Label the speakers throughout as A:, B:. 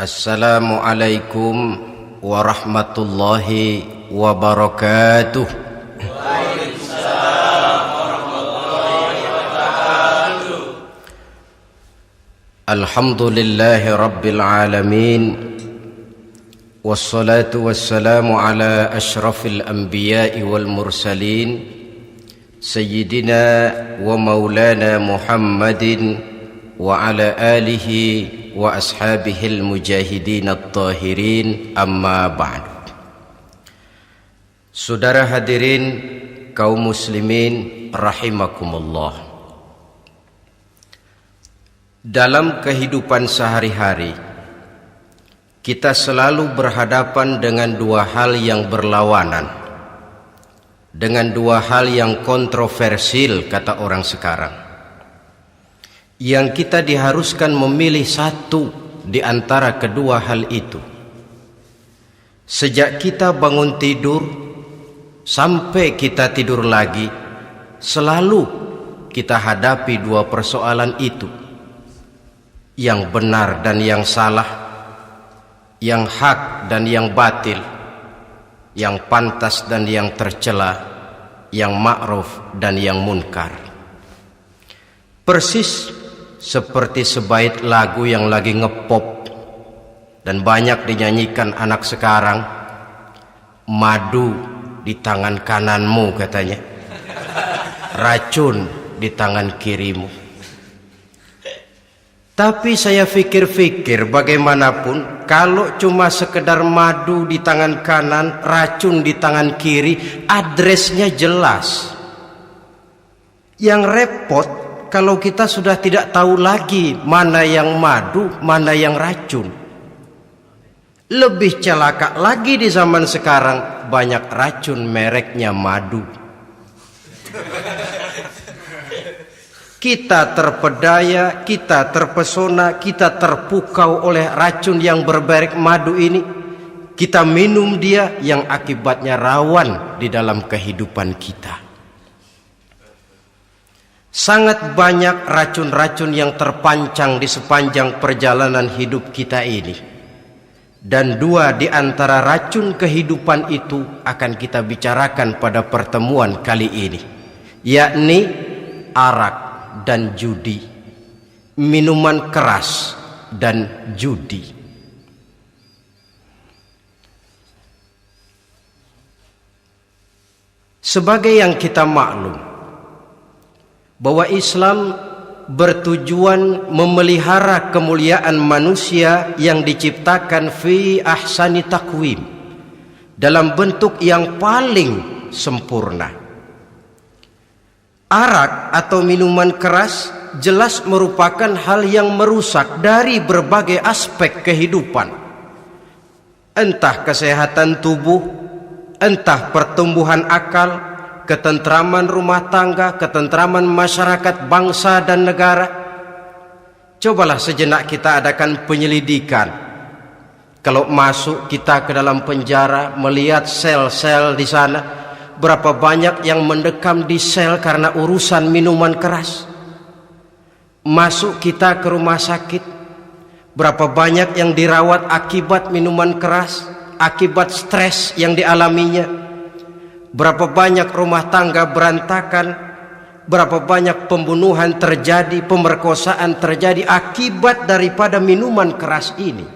A: Assalamualaikum warahmatullahi wabarakatuh.
B: Waalaikumsalam warahmatullahi wabarakatuh.
A: Alhamdulillahi rabbil alamin. Wassalatu wassalamu ala ashrafil anbiya'i wal mursalin Sayyidina wa maulana Muhammadin wa ala alihi wa ashabihil mujahidin at-tahirin, amma ba'd. Saudara hadirin kaum muslimin rahimakumullah. Dalam kehidupan sehari-hari kita selalu berhadapan dengan dua hal yang berlawanan, dengan dua hal yang kontroversial kata orang sekarang, yang kita diharuskan memilih satu di antara kedua hal itu. Sejak kita bangun tidur sampai kita tidur lagi, selalu kita hadapi dua persoalan itu, yang benar dan yang salah, yang hak dan yang batil, yang pantas dan yang tercela, yang ma'ruf dan yang munkar. Persis seperti sebaik lagu yang lagi ngepop dan banyak dinyanyikan anak sekarang, madu di tangan kananmu katanya, racun di tangan kirimu. Tapi saya fikir-fikir, bagaimanapun kalau cuma sekedar madu di tangan kanan, racun di tangan kiri, adresnya jelas. Yang repot kalau kita sudah tidak tahu lagi mana yang madu, mana yang racun. Lebih celaka lagi di zaman sekarang, banyak racun mereknya madu. Kita terpedaya, kita terpesona, kita terpukau oleh racun yang bermerek madu ini. Kita minum dia yang akibatnya rawan di dalam kehidupan kita. Sangat banyak racun-racun yang terpancang di sepanjang perjalanan hidup kita ini. Dan dua di antara racun kehidupan itu akan kita bicarakan pada pertemuan kali ini, yakni arak dan judi, minuman keras dan judi. Sebagai yang kita maklum bahwa Islam bertujuan memelihara kemuliaan manusia yang diciptakan fi ahsani taqwim, dalam bentuk yang paling sempurna. Arak atau minuman keras jelas merupakan hal yang merusak dari berbagai aspek kehidupan, entah kesehatan tubuh, entah pertumbuhan akal, ketentraman rumah tangga, ketentraman masyarakat, bangsa dan negara. Cobalah sejenak kita adakan penyelidikan. Kalau masuk kita ke dalam penjara, melihat sel-sel di sana, berapa banyak yang mendekam di sel karena urusan minuman keras. Masuk kita ke rumah sakit, berapa banyak yang dirawat akibat minuman keras, akibat stres yang dialaminya. Berapa banyak rumah tangga berantakan, berapa banyak pembunuhan terjadi, pemerkosaan terjadi akibat daripada minuman keras ini.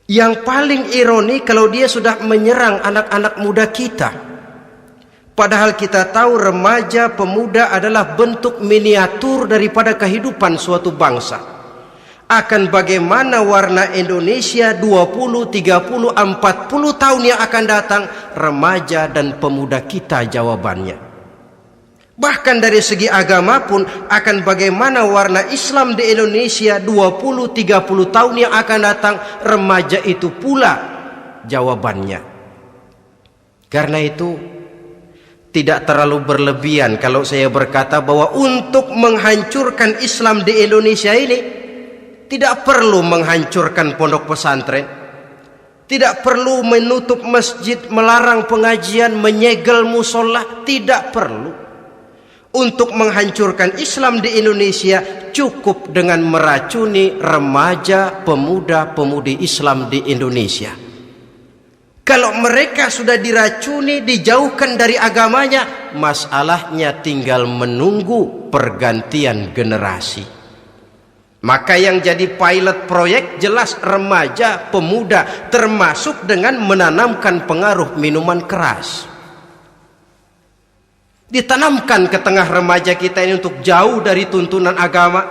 A: Yang paling ironi kalau dia sudah menyerang anak-anak muda kita. Padahal kita tahu remaja pemuda adalah bentuk miniatur daripada kehidupan suatu bangsa. Akan bagaimana warna Indonesia 20, 30, 40 tahun yang akan datang, remaja dan pemuda kita jawabannya. Bahkan dari segi agama pun, akan bagaimana warna Islam di Indonesia 20, 30 tahun yang akan datang, remaja itu pula jawabannya. Karena itu tidak terlalu berlebihan kalau saya berkata bahwa untuk menghancurkan Islam di Indonesia ini tidak perlu menghancurkan pondok pesantren, tidak perlu menutup masjid, melarang pengajian, menyegel musola, tidak perlu. untuk menghancurkan Islam di Indonesia cukup dengan meracuni remaja, pemuda-pemudi Islam di Indonesia. Kalau mereka sudah diracuni, dijauhkan dari agamanya, masalahnya tinggal menunggu pergantian generasi. Maka yang jadi pilot proyek jelas remaja, pemuda, termasuk dengan menanamkan pengaruh minuman keras. Ditanamkan ke tengah remaja kita ini untuk jauh dari tuntunan agama.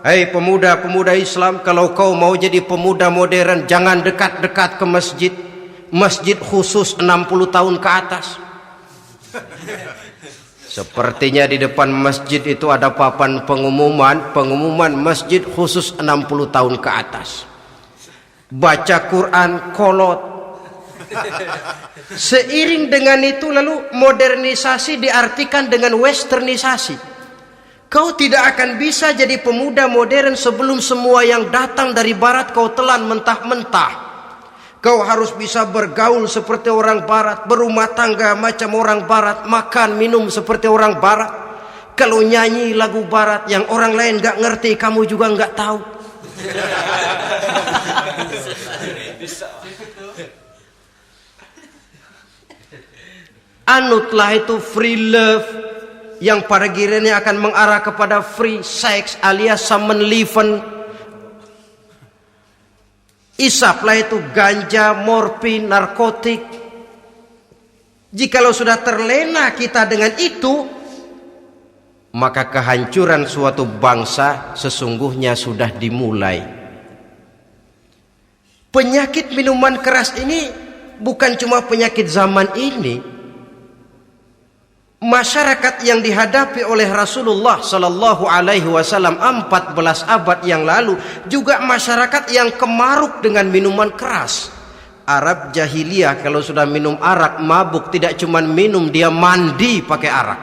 A: Hei pemuda-pemuda Islam, kalau kau mau jadi pemuda modern, jangan dekat-dekat ke masjid. Masjid khusus 60 tahun ke atas. Sepertinya di depan masjid itu ada papan pengumuman masjid khusus 60 tahun ke atas. Baca Quran kolot. Seiring dengan itu lalu modernisasi diartikan dengan westernisasi. Kau tidak akan bisa jadi pemuda modern sebelum semua yang datang dari barat kau telan mentah-mentah. Kau harus bisa bergaul seperti orang barat, berumah tangga macam orang barat, makan minum seperti orang barat. Kalau nyanyi lagu barat yang orang lain gak ngerti, kamu juga gak tahu. Anutlah itu free love yang pada gilirannya akan mengarah kepada free sex alias samen-leven. Isaplah itu ganja, morfin, narkotik. Jikalau sudah terlena kita dengan itu, maka kehancuran suatu bangsa sesungguhnya sudah dimulai. Penyakit minuman keras ini bukan cuma penyakit zaman ini. Masyarakat yang dihadapi oleh Rasulullah Sallallahu Alaihi Wasallam 14 abad yang lalu juga masyarakat yang kemaruk dengan minuman keras. Arab jahiliyah kalau sudah minum arak mabuk, tidak cuma minum, dia mandi pakai arak.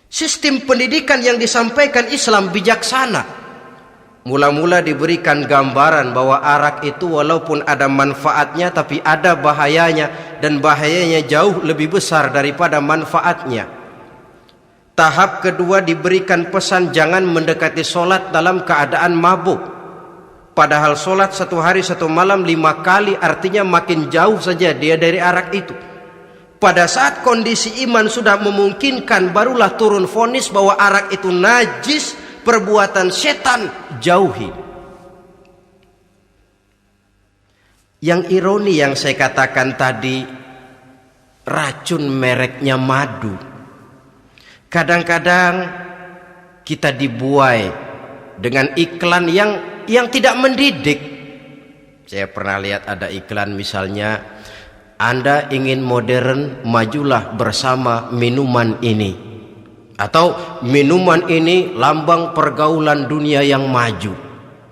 A: Sistem pendidikan yang disampaikan Islam bijaksana. Mula-mula diberikan gambaran bahwa arak itu walaupun ada manfaatnya tapi ada bahayanya, dan bahayanya jauh lebih besar daripada manfaatnya. Tahap kedua diberikan pesan jangan mendekati solat dalam keadaan mabuk. Padahal solat 1 hari 1 malam 5 kali artinya makin jauh saja dia dari arak itu. Pada saat kondisi iman sudah memungkinkan, barulah turun vonis bahwa arak itu najis, perbuatan setan, jauhi. Yang ironi yang saya katakan tadi, racun mereknya madu. Kadang-kadang kita dibuai dengan iklan yang tidak mendidik. Saya pernah lihat ada iklan misalnya, Anda ingin modern, majulah bersama minuman ini. Atau minuman ini lambang pergaulan dunia yang maju.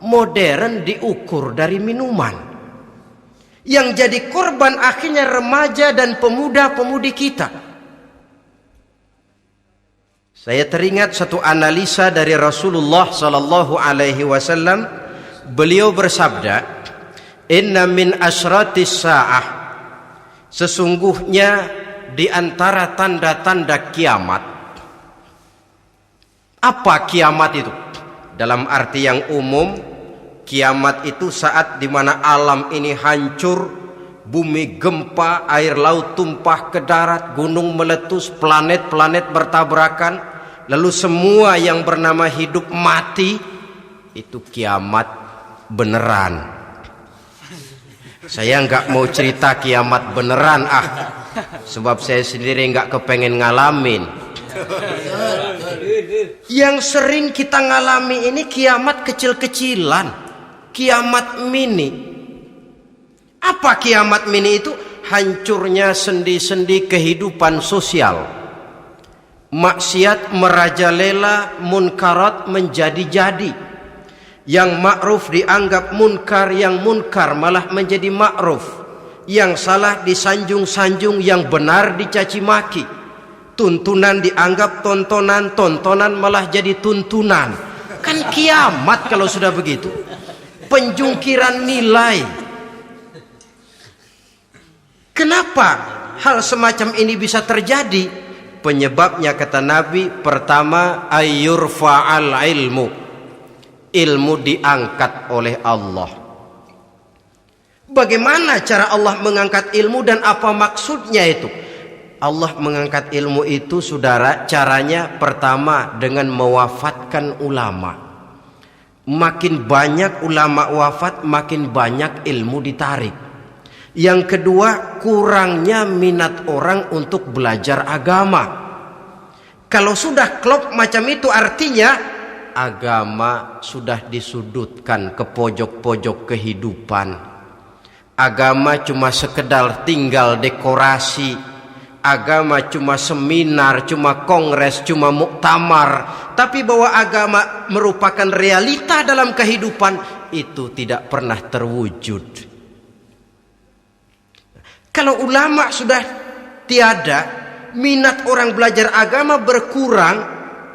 A: Modern diukur dari minuman. Yang jadi korban akhirnya remaja dan pemuda-pemudi kita. Saya teringat satu analisa dari Rasulullah Sallallahu Alaihi Wasallam. Beliau bersabda, Inna min asyratis sa'ah, sesungguhnya di antara tanda-tanda kiamat. Apa kiamat itu? Dalam arti yang umum, kiamat itu saat dimana alam ini hancur, bumi gempa, air laut tumpah ke darat, gunung meletus, planet-planet bertabrakan, lalu semua yang bernama hidup mati. Itu kiamat beneran. Saya nggak mau cerita kiamat beneran sebab saya sendiri nggak kepengen ngalamin. Yang sering kita ngalami ini kiamat kecil-kecilan, kiamat mini. Apa kiamat mini itu? Hancurnya sendi-sendi kehidupan sosial. Maksiat merajalela, munkarat menjadi-jadi. Yang ma'ruf dianggap munkar, yang munkar malah menjadi ma'ruf. Yang salah disanjung-sanjung, yang benar dicaci maki. Tuntunan dianggap tontonan, tontonan malah jadi tuntunan. Kan kiamat kalau sudah begitu. Penjungkiran nilai. Kenapa hal semacam ini bisa terjadi? Penyebabnya kata Nabi, pertama ayyurfa'al ilmu. Ilmu diangkat oleh Allah. Bagaimana cara Allah mengangkat ilmu dan apa maksudnya itu? Allah mengangkat ilmu itu, saudara, caranya pertama dengan mewafatkan ulama. Makin banyak ulama wafat, makin banyak ilmu ditarik. Yang kedua, kurangnya minat orang untuk belajar agama. Kalau sudah klop macam itu, artinya agama sudah disudutkan ke pojok-pojok kehidupan. Agama cuma sekedar tinggal dekorasi. Agama cuma seminar, cuma kongres, cuma muktamar. Tapi bahwa agama merupakan realita dalam kehidupan, itu tidak pernah terwujud. Kalau ulama sudah tiada, minat orang belajar agama berkurang,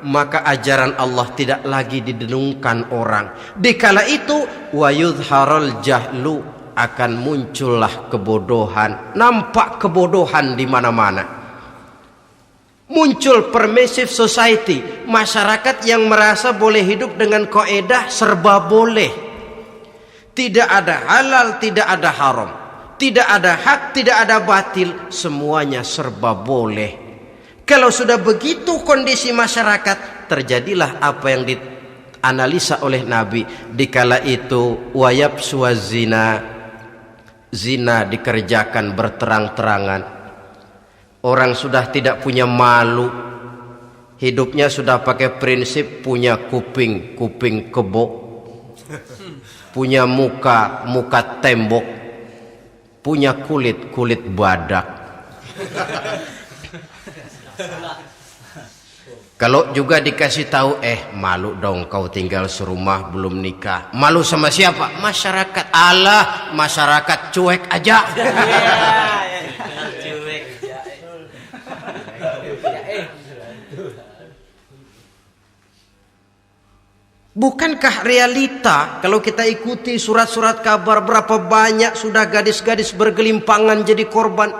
A: maka ajaran Allah tidak lagi didengungkan orang. Dikala itu wa yudharul jahlu, akan muncullah kebodohan, nampak kebodohan di mana-mana. Muncul permissive society, masyarakat yang merasa boleh hidup dengan kaidah serba boleh. Tidak ada halal, tidak ada haram. Tidak ada hak, tidak ada batil, semuanya serba boleh. Kalau sudah begitu kondisi masyarakat, terjadilah apa yang dianalisa oleh Nabi. Dikala itu wayab suazina, zina dikerjakan berterang-terangan. Orang sudah tidak punya malu. Hidupnya sudah pakai prinsip punya kuping, kuping kebo. Punya muka, muka tembok. Punya kulit, kulit badak. Kalau juga dikasih tahu, malu dong kau tinggal serumah belum nikah. Malu sama siapa? Masyarakat. Allah, masyarakat cuek aja. Bukankah realita kalau kita ikuti surat-surat kabar, berapa banyak sudah gadis-gadis bergelimpangan jadi korban?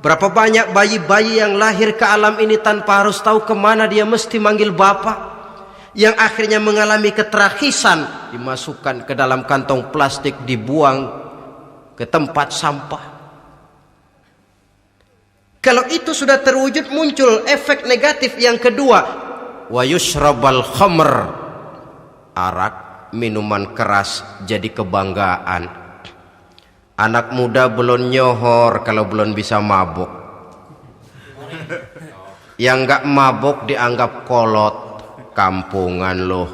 A: Berapa banyak bayi-bayi yang lahir ke alam ini tanpa harus tahu kemana dia mesti manggil bapak, yang akhirnya mengalami ketrakisan, dimasukkan ke dalam kantong plastik, dibuang ke tempat sampah. Kalau itu sudah terwujud, muncul efek negatif yang kedua, wa yushrabal khamr, arak, minuman keras jadi kebanggaan. Anak muda belum nyohor kalau belum bisa mabuk. Yang enggak mabuk dianggap kolot. Kampungan loh.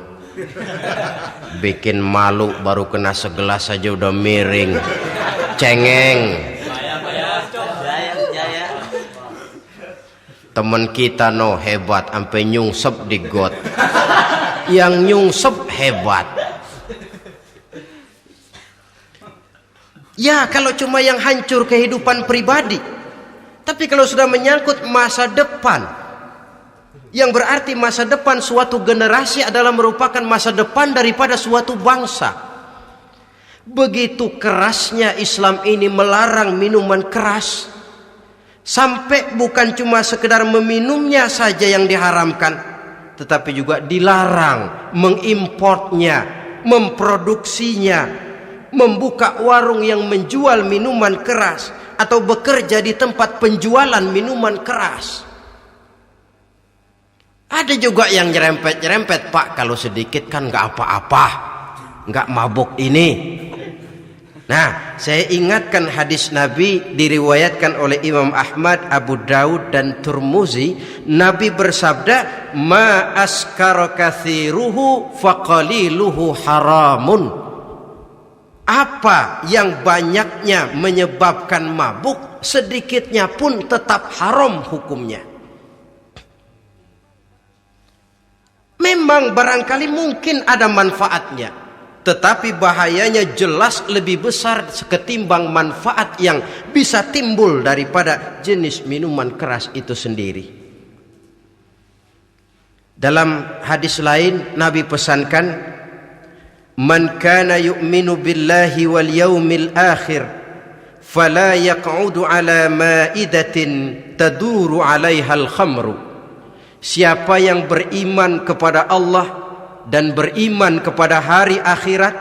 A: Bikin malu baru kena segelas saja udah miring. Cengeng. Temen kita no hebat sampai nyungsep di got. Yang nyungsep hebat. Ya, kalau cuma yang hancur kehidupan pribadi. Tapi kalau sudah menyangkut masa depan, yang berarti masa depan suatu generasi adalah merupakan masa depan daripada suatu bangsa. Begitu kerasnya Islam ini melarang minuman keras, sampai bukan cuma sekedar meminumnya saja yang diharamkan, tetapi juga dilarang mengimportnya, memproduksinya, membuka warung yang menjual minuman keras atau bekerja di tempat penjualan minuman keras. Ada juga yang nyerempet-nyerempet, Pak, kalau sedikit kan nggak apa-apa, nggak mabuk ini. Nah, saya ingatkan hadis Nabi diriwayatkan oleh Imam Ahmad, Abu Daud dan Turmuzi. Nabi bersabda, ma askara katsiruhu faqaliluhu haramun. Apa yang banyaknya menyebabkan mabuk, sedikitnya pun tetap haram hukumnya. Memang barangkali mungkin ada manfaatnya, tetapi bahayanya jelas lebih besar ketimbang manfaat yang bisa timbul daripada jenis minuman keras itu sendiri. Dalam hadis lain Nabi pesankan, man kana yu'minu billahi wal yawmil akhir fala yaq'udu ala ma'idatin taduru 'alaiha al-khamru Siapa yang beriman kepada Allah dan beriman kepada hari akhirat,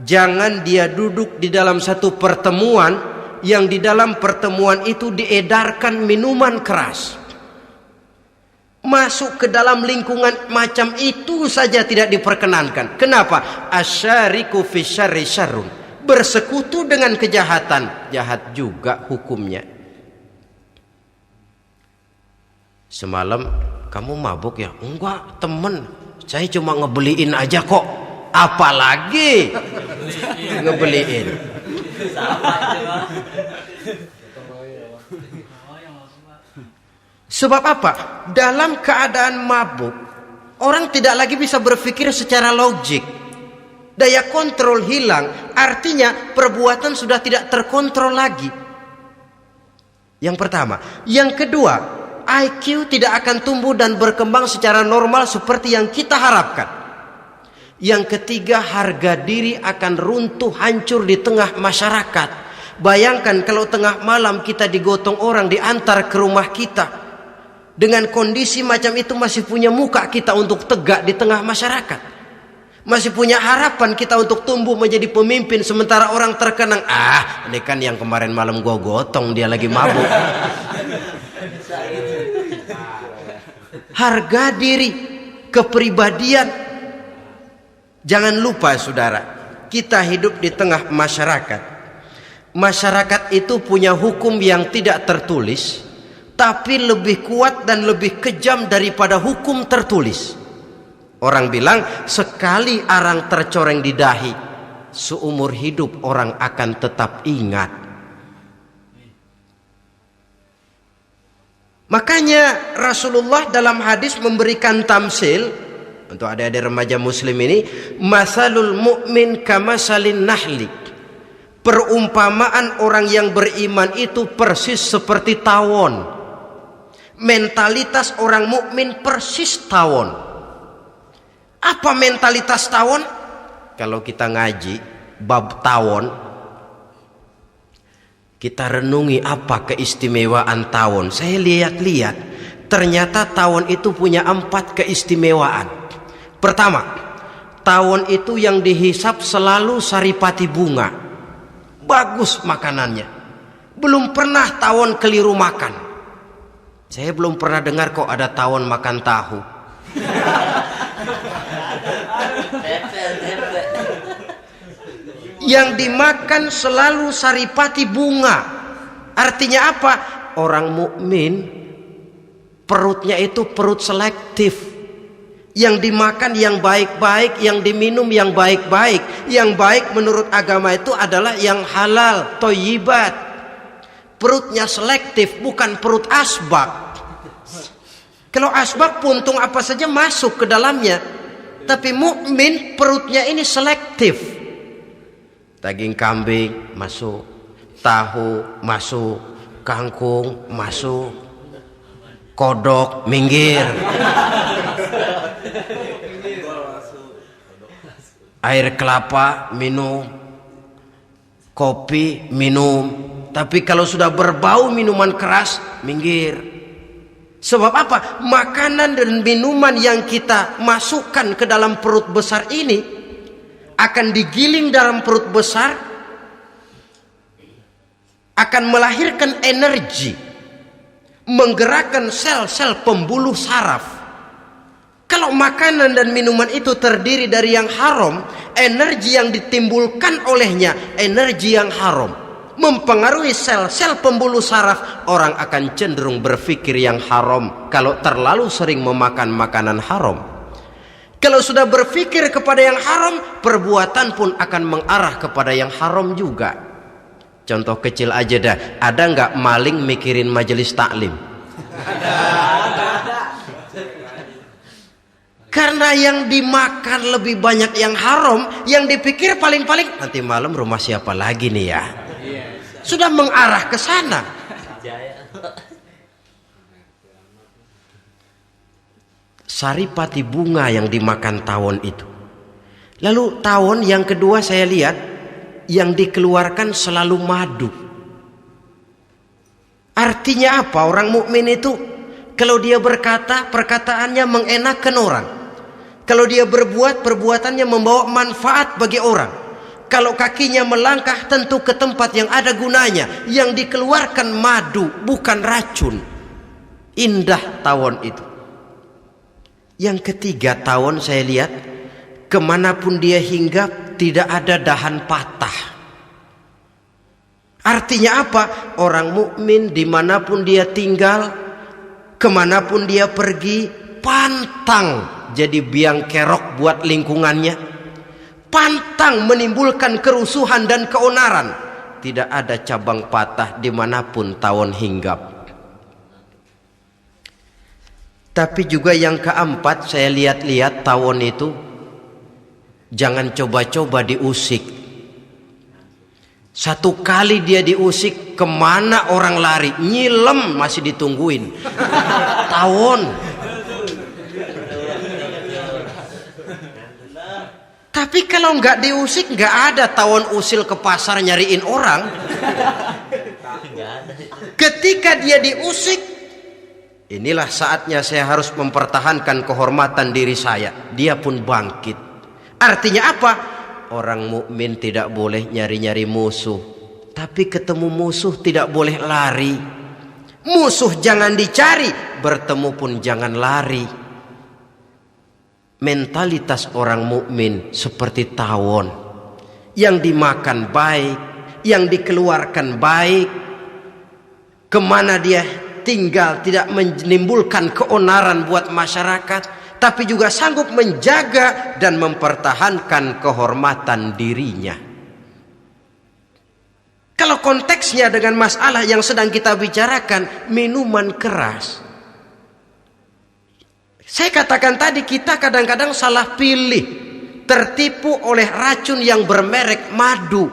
A: jangan dia duduk di dalam satu pertemuan yang di dalam pertemuan itu diedarkan minuman keras. Masuk ke dalam lingkungan macam itu saja tidak diperkenankan. Kenapa? Asyariku fi syarri syarrun. Bersekutu dengan kejahatan, jahat juga hukumnya. Semalam kamu mabuk ya? Enggak, temen. Saya cuma ngebeliin aja kok. Apalagi ngebeliin. Sebab apa? Dalam keadaan mabuk, orang tidak lagi bisa berpikir secara logik. Daya kontrol hilang, artinya perbuatan sudah tidak terkontrol lagi. Yang pertama. Yang kedua, IQ tidak akan tumbuh dan berkembang secara normal seperti yang kita harapkan. Yang ketiga, harga diri akan runtuh hancur di tengah masyarakat. Bayangkan kalau tengah malam kita digotong orang, diantar ke rumah kita. Dengan kondisi macam itu masih punya muka kita untuk tegak di tengah masyarakat. Masih punya harapan kita untuk tumbuh menjadi pemimpin, sementara orang terkenang, ini kan yang kemarin malam gua gotong, dia lagi mabuk. Harga diri, kepribadian. Jangan lupa saudara, kita hidup di tengah masyarakat. Masyarakat itu punya hukum yang tidak tertulis, tapi lebih kuat dan lebih kejam daripada hukum tertulis. Orang bilang, sekali arang tercoreng di dahi, seumur hidup orang akan tetap ingat. Makanya Rasulullah dalam hadis memberikan tamsil untuk adik-adik remaja muslim ini, masalul mu'min kamasalin nahli. Perumpamaan orang yang beriman itu persis seperti tawon. Mentalitas orang mukmin persis tawon. Apa mentalitas tawon? Kalau kita ngaji bab tawon, kita renungi apa keistimewaan tawon. Saya lihat-lihat, ternyata tawon itu punya 4 keistimewaan. Pertama, tawon itu yang dihisap selalu saripati bunga. Bagus makanannya. Belum pernah tawon keliru makan. Saya belum pernah dengar kok ada tawon makan tahu. Yang dimakan selalu saripati bunga. Artinya apa? Orang mukmin perutnya itu perut selektif. Yang dimakan yang baik-baik, yang diminum yang baik-baik. Yang baik menurut agama itu adalah yang halal, thayyibat. Perutnya selektif, bukan perut asbak. Kalau asbak puntung apa saja masuk ke dalamnya. Tapi mukmin perutnya ini selektif. Daging kambing masuk, tahu masuk, kangkung masuk, kodok minggir, air kelapa minum, kopi minum. Tapi kalau sudah berbau minuman keras, minggir. Sebab apa? Makanan dan minuman yang kita masukkan ke dalam perut besar ini akan digiling dalam perut besar, akan melahirkan energi, menggerakkan sel-sel pembuluh saraf. Kalau makanan dan minuman itu terdiri dari yang haram, energi yang ditimbulkan olehnya energi yang haram, mempengaruhi sel-sel pembuluh saraf. Orang akan cenderung berpikir yang haram kalau terlalu sering memakan makanan haram. Kalau sudah berpikir kepada yang haram, perbuatan pun akan mengarah kepada yang haram juga. Contoh kecil aja dah, ada nggak maling mikirin majelis taklim? Ada. Karena yang dimakan lebih banyak yang haram, yang dipikir paling-paling nanti malam rumah siapa lagi nih ya? Sudah mengarah ke sana. Saripati bunga yang dimakan tawon itu. Lalu tawon yang kedua saya lihat yang dikeluarkan selalu madu. Artinya apa? Orang mukmin itu Kalau dia berkata, perkataannya mengenakan orang. Kalau dia berbuat, perbuatannya membawa manfaat bagi orang. Kalau kakinya melangkah, tentu ke tempat yang ada gunanya, yang dikeluarkan madu, bukan racun. Indah tawon itu. Yang ketiga, tawon saya lihat kemanapun dia hinggap tidak ada dahan patah. Artinya apa? Orang mukmin dimanapun dia tinggal, kemanapun dia pergi, pantang jadi biang kerok buat lingkungannya, pantang menimbulkan kerusuhan dan keonaran. Tidak ada cabang patah dimanapun tawon hinggap. Tapi juga yang keempat, saya lihat-lihat tawon itu jangan coba-coba diusik. Satu kali dia diusik, kemana orang lari? Nyilem masih ditungguin. Tawon. Tapi kalau nggak diusik, nggak ada tawon usil ke pasar nyariin orang. Ketika dia diusik, inilah saatnya saya harus mempertahankan kehormatan diri saya. Dia pun bangkit. Artinya apa? Orang mukmin tidak boleh nyari-nyari musuh. Tapi ketemu musuh tidak boleh lari. Musuh jangan dicari, bertemu pun jangan lari. Mentalitas orang mukmin seperti tawon. Yang dimakan baik, yang dikeluarkan baik. Kemana dia tinggal tidak menimbulkan keonaran buat masyarakat, tapi juga sanggup menjaga dan mempertahankan kehormatan dirinya. Kalau konteksnya dengan masalah yang sedang kita bicarakan, minuman keras, saya katakan tadi kita kadang-kadang salah pilih, tertipu oleh racun yang bermerek madu.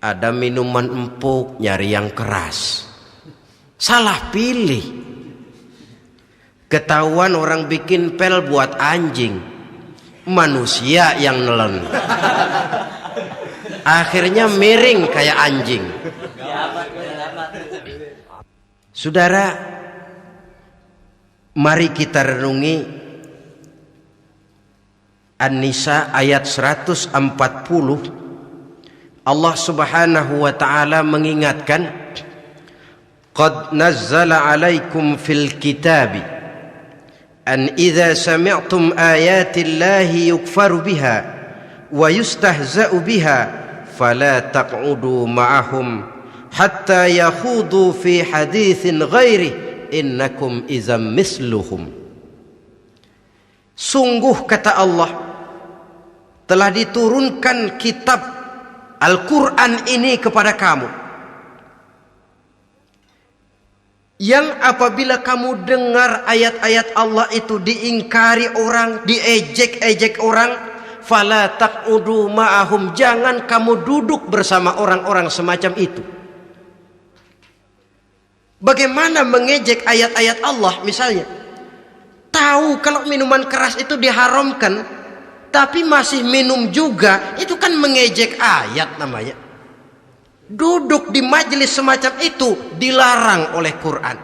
A: Ada minuman empuk nyari yang keras, salah pilih. Ketahuan orang bikin pel buat anjing, manusia yang nelen. Akhirnya miring kayak anjing. Saudara, mari kita renungi An-Nisa ayat 140. Allah Subhanahu wa taala mengingatkan, qad nazzala 'alaikum fil kitabi an idza sami'tum ayati llahi yukfaru biha wa yustahza'u biha fala taq'udu ma'ahum hatta yakhudu fi haditsin ghairi innakum idzam misluhum. Sungguh kata Allah, telah diturunkan kitab Al-Quran ini kepada kamu, yang apabila kamu dengar ayat-ayat Allah itu diingkari orang, diejek-ejek orang, fala taq'udu ma'ahum, jangan kamu duduk bersama orang-orang semacam itu. Bagaimana mengejek ayat-ayat Allah? Misalnya, tahu kalau minuman keras itu diharamkan, tapi masih minum juga, itu kan mengejek ayat namanya. Duduk di majelis semacam itu dilarang oleh Quran.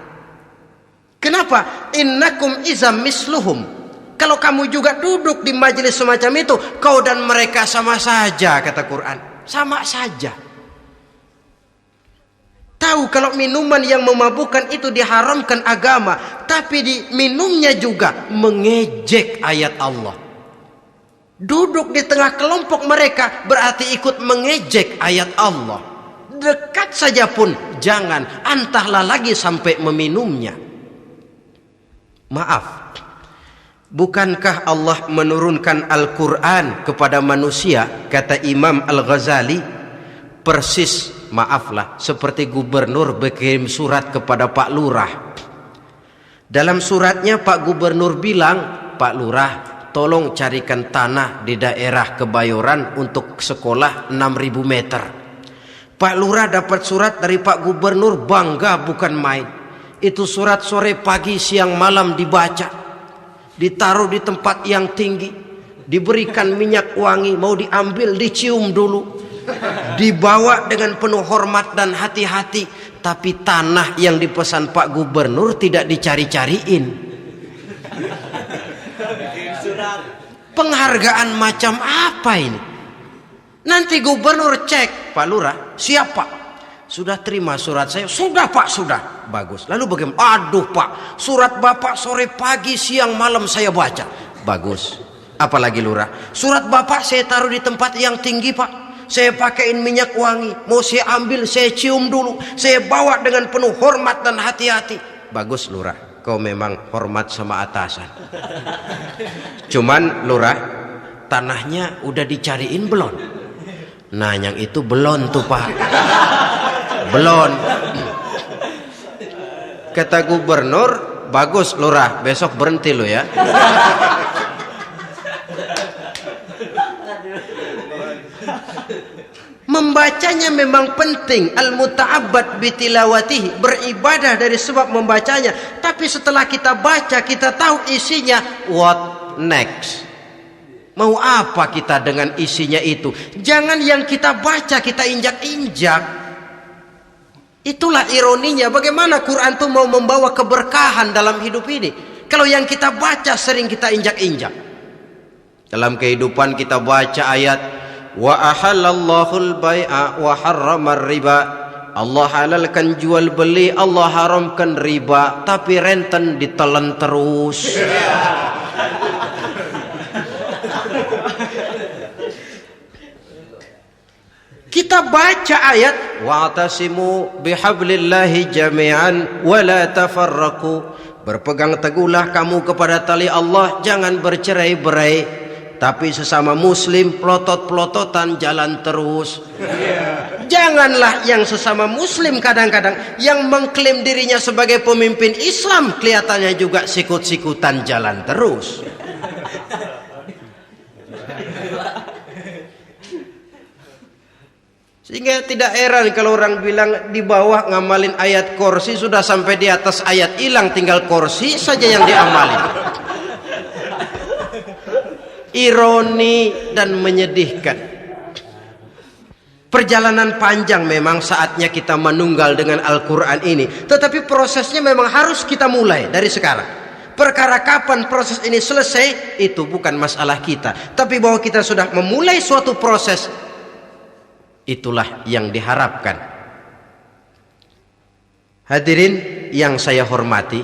A: Kenapa? Innakum izam misluhum. Kalau kamu juga duduk di majelis semacam itu, kau dan mereka sama saja, kata Quran. Sama saja. Tahu kalau minuman yang memabukkan itu diharamkan agama, tapi minumnya juga mengejek ayat Allah. Duduk di tengah kelompok mereka berarti ikut mengejek ayat Allah. Dekat saja pun jangan, entahlah lagi sampai meminumnya. Maaf, bukankah Allah menurunkan Al-Quran kepada manusia, kata Imam Al-Ghazali, persis, maaflah, seperti gubernur berkirim surat kepada Pak Lurah. Dalam suratnya Pak Gubernur bilang, Pak Lurah, tolong carikan tanah di daerah Kebayoran untuk sekolah 6.000 meter. Pak Lurah dapat surat dari Pak Gubernur, bangga bukan main. Itu surat sore, pagi, siang, malam dibaca, ditaruh di tempat yang tinggi, diberikan minyak wangi, mau diambil dicium dulu. dibawa dengan penuh hormat dan hati-hati, tapi tanah yang dipesan Pak Gubernur tidak dicari-cariin. Penghargaan macam apa ini? Nanti gubernur cek, Pak Lurah, siap Pak? Sudah terima surat saya? Sudah Pak, sudah. Bagus. Lalu bagaimana? Aduh Pak, surat Bapak sore pagi siang malam saya baca. Bagus. Apalagi Lurah? Surat Bapak saya taruh di tempat yang tinggi Pak. Saya pakaiin minyak wangi. Mau saya ambil, saya cium dulu. Saya bawa dengan penuh hormat dan hati-hati. Bagus Lurah, kau memang hormat sama atasan. Cuman Lurah, tanahnya udah dicariin belum? Nah yang itu belum tuh Pak. Belum. Kata gubernur, bagus Lurah, besok berhenti lo ya. Membacanya memang penting, al-muta'abbad bitilawatihi, beribadah dari sebab membacanya. Tapi setelah kita baca, kita tahu isinya, what next? Mau apa kita dengan isinya itu? Jangan yang kita baca kita injak-injak. Itulah ironinya, bagaimana Quran itu mau membawa keberkahan dalam hidup ini, kalau yang kita baca sering kita injak-injak. Dalam kehidupan kita baca ayat wa ahallallahul bai'a wa harramar riba. Allah halalkan jual beli, Allah haramkan riba, tapi renten ditelan terus. Kita baca ayat wa'tasimu bihablillahi jami'an wa la tafarraqu. Berpegang teguhlah kamu kepada tali Allah, jangan bercerai-berai. Tapi sesama muslim pelotot-pelototan jalan terus. Janganlah yang sesama muslim kadang-kadang yang mengklaim dirinya sebagai pemimpin Islam kelihatannya juga sikut-sikutan jalan terus. Sehingga tidak heran kalau orang bilang di bawah ngamalin ayat kursi, sudah sampai di atas ayat hilang, tinggal kursi saja yang diamalin. Ironi dan menyedihkan. Perjalanan panjang memang, saatnya kita menunggal dengan Al-Quran ini. Tetapi prosesnya memang harus kita mulai dari sekarang. Perkara kapan proses ini selesai, itu bukan masalah kita. Tapi bahwa kita sudah memulai suatu proses, itulah yang diharapkan. Hadirin yang saya hormati,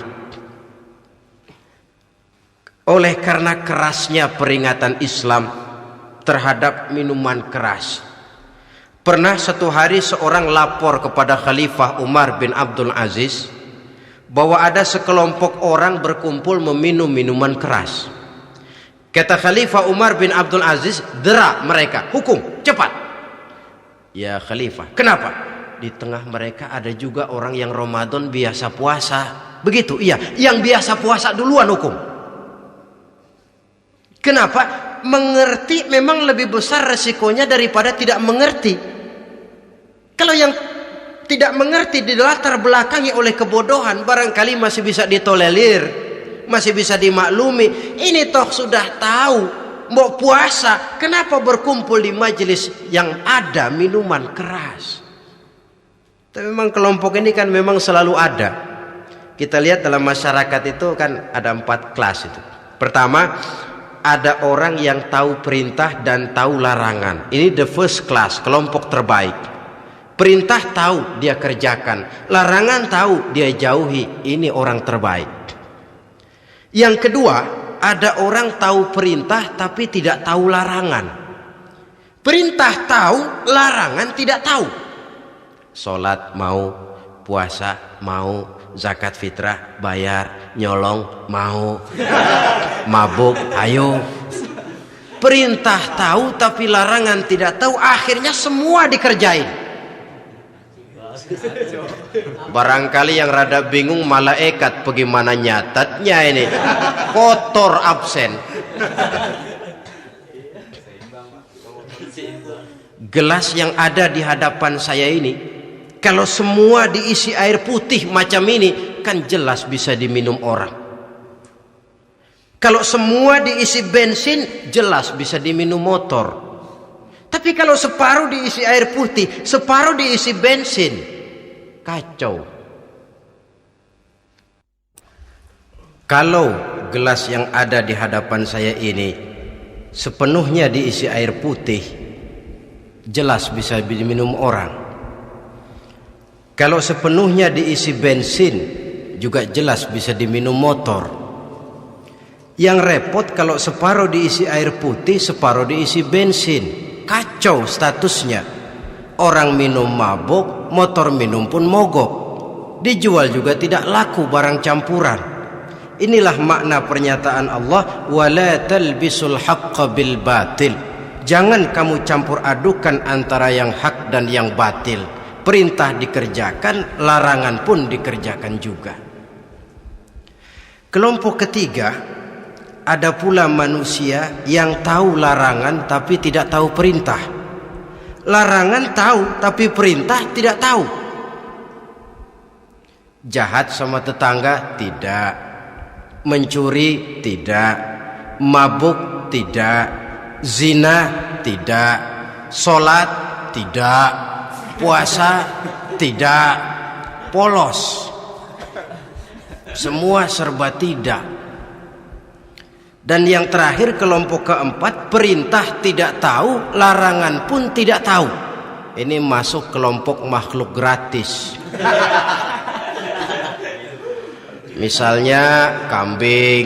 A: oleh karena kerasnya peringatan Islam terhadap minuman keras, pernah satu hari seorang lapor kepada Khalifah Umar bin Abdul Aziz bahwa ada sekelompok orang berkumpul meminum minuman keras. Kata Khalifah Umar bin Abdul Aziz, dera mereka, hukum, cepat. Ya Khalifah, kenapa? Di tengah mereka ada juga orang yang Ramadan biasa puasa. Begitu? Iya, yang biasa puasa duluan hukum. Kenapa? Mengerti memang lebih besar resikonya daripada tidak mengerti. Kalau yang tidak mengerti dilatar belakangi oleh kebodohan, barangkali masih bisa ditolerir, masih bisa dimaklumi. Ini toh sudah tahu mau puasa, kenapa berkumpul di majelis yang ada minuman keras? Tapi memang kelompok ini kan memang selalu ada. Kita lihat dalam masyarakat itu kan ada 4 kelas itu. Pertama, ada orang yang tahu perintah dan tahu larangan. Ini the first class, kelompok terbaik. Perintah tahu, dia kerjakan. Larangan tahu, dia jauhi. Ini orang terbaik. Yang kedua, ada orang tahu perintah tapi tidak tahu larangan. Perintah tahu, larangan tidak tahu. Sholat mau, puasa mau, zakat fitrah bayar, nyolong mau, mabuk ayo. Perintah tahu tapi larangan tidak tahu, akhirnya semua dikerjain. Barangkali yang rada bingung malaikat, bagaimana nyatatnya ini, kotor absen. Gelas yang ada di hadapan saya ini, kalau semua diisi air putih macam ini, kan jelas bisa diminum orang. Kalau semua diisi bensin, jelas bisa diminum motor. Tapi Tapi kalau separuh diisi air putih, separuh diisi bensin, kacau. Kalau gelas yang ada di hadapan saya ini sepenuhnya diisi air putih, jelas bisa diminum orang. Kalau sepenuhnya diisi bensin, juga jelas bisa diminum motor. Yang repot kalau separuh diisi air putih, separuh diisi bensin, kacau statusnya. Orang minum mabuk, motor minum pun mogok. Dijual juga tidak laku barang campuran. Inilah makna pernyataan Allah, wala talbisul haqqa bil batil. Jangan kamu campur adukan antara yang hak dan yang batil. Perintah dikerjakan, larangan pun dikerjakan juga. Kelompok ketiga, ada pula manusia yang tahu larangan tapi tidak tahu perintah. Larangan tahu tapi perintah tidak tahu. Jahat sama tetangga tidak. Mencuri tidak, mabuk tidak, zina tidak, sholat tidak, puasa tidak, polos, semua serba tidak. Dan yang terakhir, kelompok keempat, perintah tidak tahu, larangan pun tidak tahu. Ini masuk kelompok makhluk gratis. Misalnya kambing,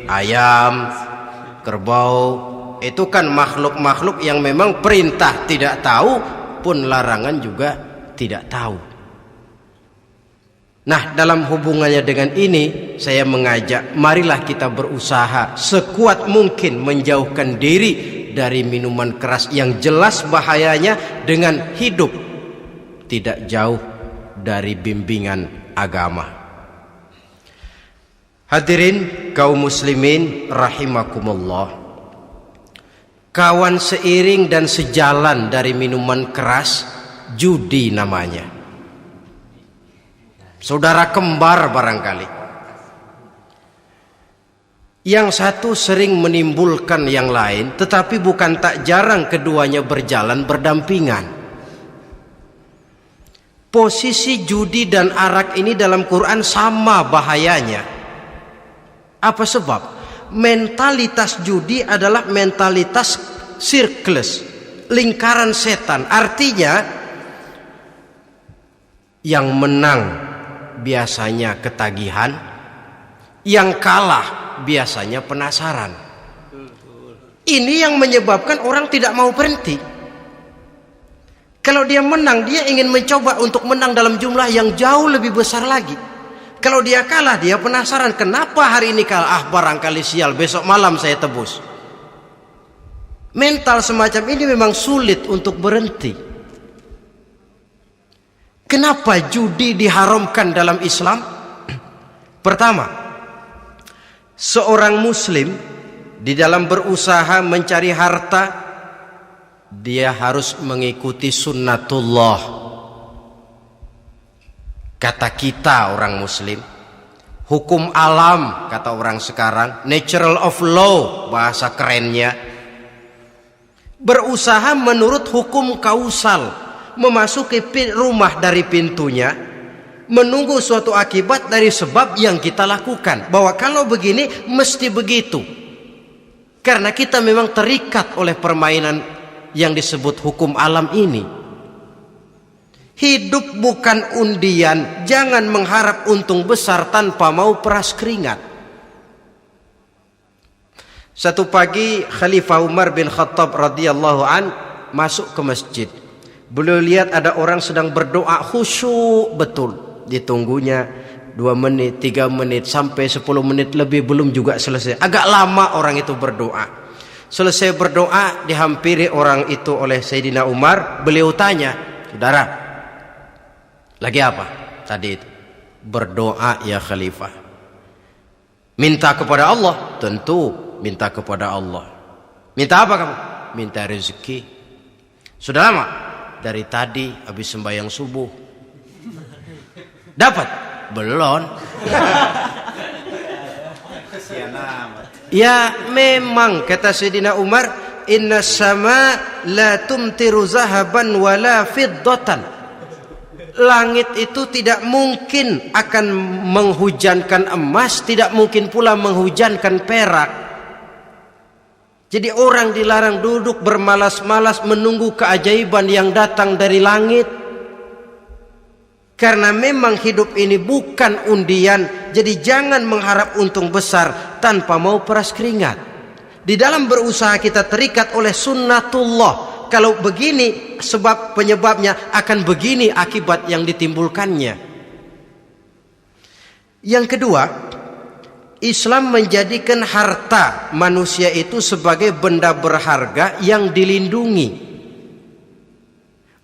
A: ayam, kerbau, itu kan makhluk-makhluk yang memang perintah tidak tahu pun larangan juga tidak tahu. Nah, dalam hubungannya dengan ini saya mengajak, marilah kita berusaha sekuat mungkin menjauhkan diri dari minuman keras yang jelas bahayanya dengan hidup tidak jauh dari bimbingan agama. Hadirin kaum muslimin rahimakumullah. Kawan seiring dan sejalan dari minuman keras, judi namanya. Saudara kembar barangkali. Yang satu sering menimbulkan yang lain, tetapi bukan tak jarang keduanya berjalan berdampingan. Posisi judi dan arak ini dalam Quran sama bahayanya. Apa sebab? Mentalitas judi adalah mentalitas sirkeless, lingkaran setan. Artinya yang menang biasanya ketagihan, yang kalah biasanya penasaran. Ini yang menyebabkan orang tidak mau berhenti. Kalau dia menang, dia ingin mencoba untuk menang dalam jumlah yang jauh lebih besar lagi. Kalau dia kalah, dia penasaran, kenapa hari ini kalah? Barangkali sial, besok malam saya tebus. Mental semacam ini memang sulit untuk berhenti. Kenapa judi diharamkan dalam Islam? Pertama, seorang muslim di dalam berusaha mencari harta, dia harus mengikuti sunnatullah. Kata kita orang muslim, hukum alam kata orang sekarang, natural of law bahasa kerennya. Berusaha menurut hukum kausal, memasuki rumah dari pintunya, menunggu suatu akibat dari sebab yang kita lakukan. Bahwa kalau begini mesti begitu. Karena kita memang terikat oleh permainan yang disebut hukum alam ini. Hidup bukan undian, jangan mengharap untung besar tanpa mau peras keringat. Satu pagi Khalifah Umar bin Khattab radhiyallahu an masuk ke masjid. Beliau lihat ada orang sedang berdoa khusyuk betul. Ditunggunya 2 menit, 3 menit, sampai 10 menit lebih belum juga selesai. Agak lama orang itu berdoa. Selesai berdoa, dihampiri orang itu oleh Sayyidina Umar. Beliau tanya, saudara, lagi apa tadi itu? Berdoa ya Khalifah. Minta kepada Allah? Tentu minta kepada Allah. Minta apa kamu? Minta rezeki. Sudah lama? Dari tadi habis sembahyang subuh. Dapat? Belum. Ya memang kata Sayyidina Umar, inna sama la tumtiru zahaban wala fiddatan. Langit itu tidak mungkin akan menghujankan emas, tidak mungkin pula menghujankan perak. Jadi orang dilarang duduk bermalas-malas menunggu keajaiban yang datang dari langit. Karena memang hidup ini bukan undian, jadi jangan mengharap untung besar tanpa mau peras keringat. Di dalam berusaha kita terikat oleh sunnatullah. Kalau begini sebab penyebabnya, akan begini akibat yang ditimbulkannya. Yang kedua, Islam menjadikan harta manusia itu sebagai benda berharga yang dilindungi.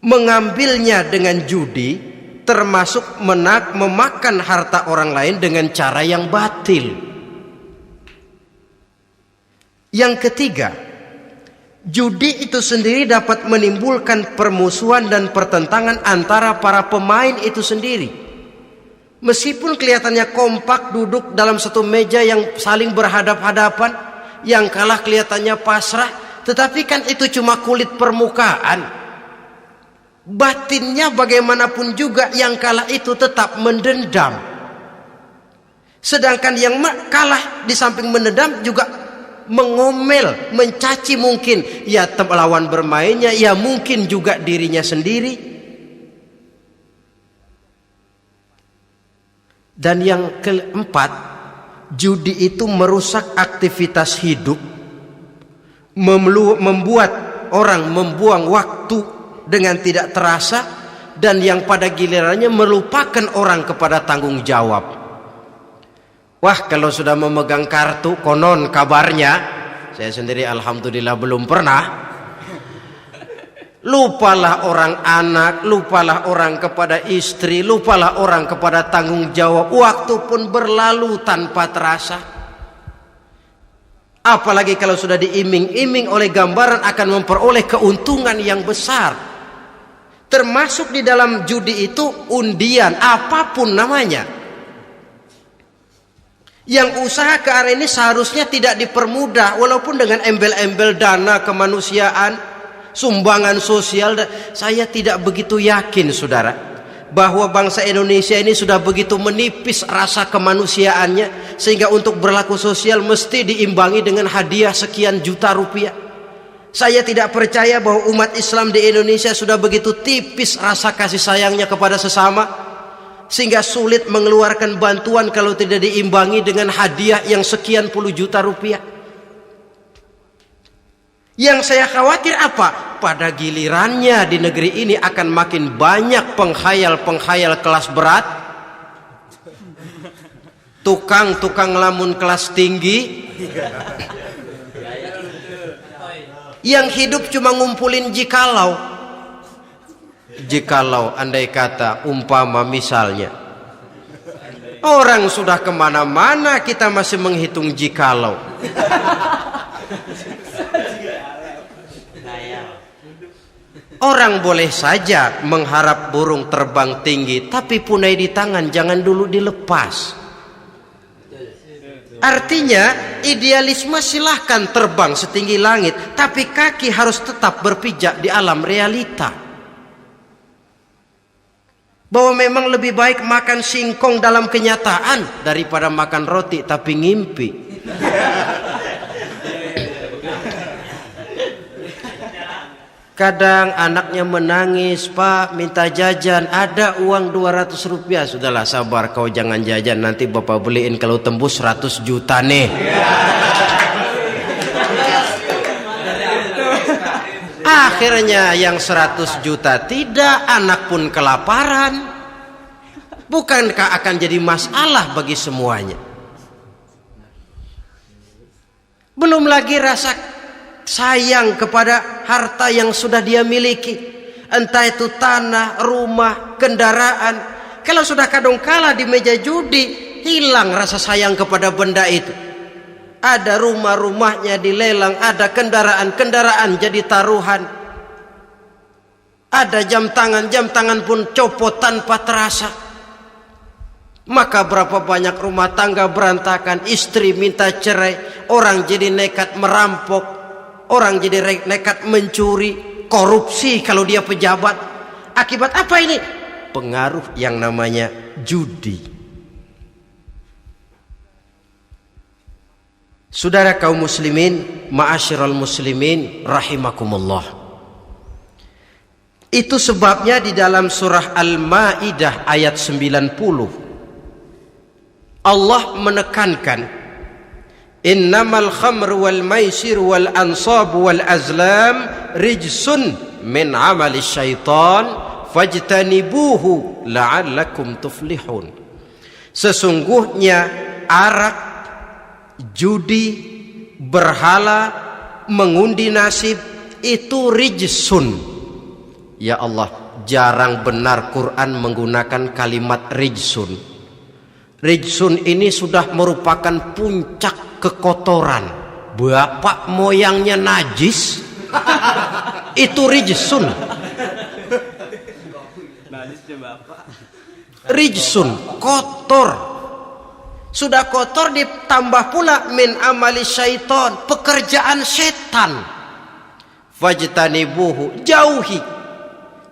A: Mengambilnya dengan judi termasuk memakan harta orang lain dengan cara yang batil. Yang ketiga, judi itu sendiri dapat menimbulkan permusuhan dan pertentangan antara para pemain itu sendiri. Meskipun kelihatannya kompak duduk dalam satu meja yang saling berhadap-hadapan, yang kalah kelihatannya pasrah, tetapi kan itu cuma kulit permukaan. Batinnya bagaimanapun juga yang kalah itu tetap mendendam. Sedangkan yang kalah di samping mendendam juga mengomel, mencaci mungkin ya lawan bermainnya, ya mungkin juga dirinya sendiri. Dan yang keempat, judi itu merusak aktivitas hidup, membuat orang membuang waktu dengan tidak terasa, dan yang pada gilirannya melupakan orang kepada tanggung jawab. Wah, kalau sudah memegang kartu, konon kabarnya, saya sendiri alhamdulillah belum pernah, lupalah orang anak, lupalah orang kepada istri, lupalah orang kepada tanggung jawab. Waktu pun berlalu tanpa terasa. Apalagi kalau sudah diiming-iming oleh gambaran akan memperoleh keuntungan yang besar. Termasuk di dalam judi itu undian, apapun namanya. Yang usaha ke arah ini seharusnya tidak dipermudah, walaupun dengan embel-embel dana kemanusiaan, sumbangan sosial. Saya tidak begitu yakin, saudara, bahwa bangsa Indonesia ini sudah begitu menipis rasa kemanusiaannya sehingga untuk berlaku sosial mesti diimbangi dengan hadiah sekian juta rupiah. Saya tidak percaya bahwa umat Islam di Indonesia sudah begitu tipis rasa kasih sayangnya kepada sesama sehingga sulit mengeluarkan bantuan kalau tidak diimbangi dengan hadiah yang sekian puluh juta rupiah. Yang saya khawatir apa? Pada gilirannya di negeri ini akan makin banyak penghayal-penghayal kelas berat, tukang-tukang lamun kelas tinggi, yang hidup cuma ngumpulin jikalau. Jikalau, andai kata, umpama misalnya, orang sudah kemana-mana kita masih menghitung jikalau. Orang boleh saja mengharap burung terbang tinggi, tapi punai di tangan jangan dulu dilepas. Artinya idealisme silahkan terbang setinggi langit, tapi kaki harus tetap berpijak di alam realita. Bahwa memang lebih baik makan singkong dalam kenyataan daripada makan roti tapi ngimpi. Kadang anaknya menangis, Pak minta jajan, ada uang 200 rupiah. Sudahlah sabar, kau jangan jajan, nanti bapak beliin kalau tembus 100 juta nih. Akhirnya yang 100 juta tidak, anak pun kelaparan. Bukankah akan jadi masalah bagi semuanya? Belum lagi rasa sayang kepada harta yang sudah dia miliki, entah itu tanah, rumah, kendaraan. Kalau sudah kadung kala di meja judi, hilang rasa sayang kepada benda itu. Ada rumah-rumahnya dilelang, ada kendaraan-kendaraan jadi taruhan, ada jam tangan pun copot tanpa terasa. Maka berapa banyak rumah tangga berantakan, istri minta cerai, orang jadi nekat merampok. Orang jadi nekat mencuri, korupsi kalau dia pejabat. Akibat apa ini? Pengaruh yang namanya judi. Saudara kaum muslimin, ma'asyiral muslimin rahimakumullah. Itu sebabnya di dalam surah Al-Maidah ayat 90 Allah menekankan, innamal khamru wal maisir wal ansab wal azlam rijsun min amali syaitan fajtanibuhu la'allakum tuflihun. Sesungguhnya arak, judi, berhala, mengundi nasib itu rijsun. Ya Allah, jarang benar Quran menggunakan kalimat rijsun. Rijsun ini sudah merupakan puncak kekotoran. Bapak moyangnya najis, itu rijsun. Rijsun, kotor. Sudah kotor ditambah pula min amali syaitan, pekerjaan setan. Fajtanibuhu, jauhi.